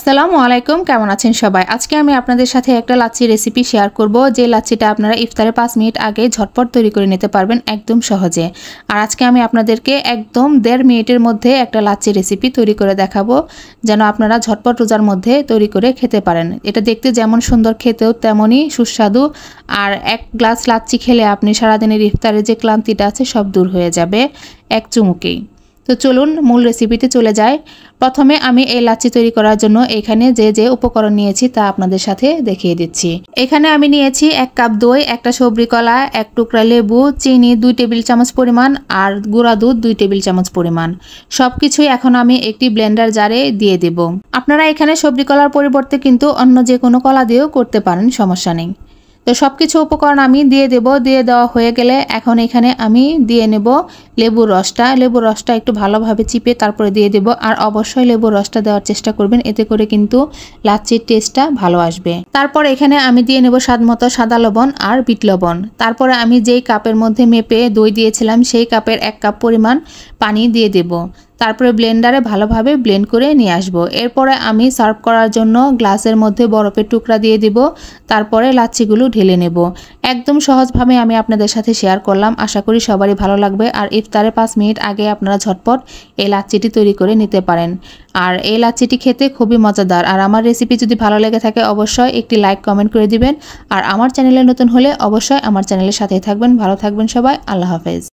আসসালামু আলাইকুম, কেমন আছেন সবাই? আজকে আমি আপনাদের সাথে একটা লাচ্ছি রেসিপি শেয়ার করব, যে লাচ্ছিটা আপনারা ইফতারে 5 মিনিট আগে ঝটপট তৈরি করে নিতে পারবেন একদম সহজে। আর আজকে আমি আপনাদেরকে একদম 1.5 মিনিটের মধ্যে একটা লাচ্ছি রেসিপি তৈরি করে দেখাবো, যেন আপনারা ঝটপট রোজার মধ্যে তৈরি করে খেতে পারেন। এটা দেখতে যেমন সুন্দর, খেতেও তেমনই সুস্বাদু। আর এক গ্লাস লাচ্ছি খেলে আপনি সারাদিনের ইফতারে যে ক্লান্তিটা আছে সব দূর হয়ে যাবে এক চুমুকেই। তো চলুন মূল রেসিপিতে চলে যাই। প্রথমে আমি এই লাচ্ছি তৈরি করার জন্য এখানে যে উপকরণ নিয়েছি তা আপনাদের সাথে দেখিয়ে দিচ্ছি। এখানে আমি নিয়েছি 1 কাপ দই, একটা সবরি কলা, 1 টুকরা লেবু, চিনি 2 টেবিল চামচ পরিমাণ আর গুঁড়া দুধ 2 টেবিল চামচ পরিমাণ। সবকিছুই এখন আমি একটি ব্লেন্ডার জারে দিয়ে দেব। আপনারা এখানে সবরি কলার পরিবর্তে কিন্তু অন্য যে কোনো কলা দিয়েও করতে পারেন, সমস্যা নেই। তো সবকিছু উপকরণ আমি দিয়ে দেব। দিয়ে দেওয়া হয়ে গেলে এখন এখানে আমি দিয়ে নেব লেবুর রসটা। লেবুর রসটা একটু ভালোভাবে চিপে তারপরে দিয়ে দেব। আর অবশ্যই লেবুর রসটা দেওয়ার চেষ্টা করবেন, এতে করে কিন্তু লাচ্ছির টেস্টটা ভালো আসবে। তারপর এখানে আমি দিয়ে নেব স্বাদমতো সাদা লবণ আর বিট লবণ। তারপরে আমি যেই কাপের মধ্যে মেপে দই দিয়েছিলাম সেই কাপের 1 কাপ পরিমাণ পানি দিয়ে দেব। তারপরে ব্লেন্ডারে ভালোভাবে ব্লেন্ড করে নিয়ে আসব। এরপরে আমি সার্ভ করার জন্য গ্লাসের মধ্যে বরফের টুকরা দিয়ে দিব। তারপরে লাচ্ছিগুলো ঢেলে নেব। একদম সহজভাবে আমি আপনাদের সাথে শেয়ার করলাম, আশা করি সবারই ভালো লাগবে। আর ইফতারে 5 মিনিট আগে আপনারা ঝটপট এই লাচ্ছিটি তৈরি করে নিতে পারেন। আর এই লাচ্ছিটি খেতে খুবই মজাদার। আর আমার রেসিপি যদি ভালো লেগে থাকে অবশ্যই একটি লাইক কমেন্ট করে দিবেন। আর আমার চ্যানেলে নতুন হলে অবশ্যই আমার চ্যানেলের সাথেই থাকবেন। ভালো থাকবেন সবাই, আল্লাহ হাফেজ।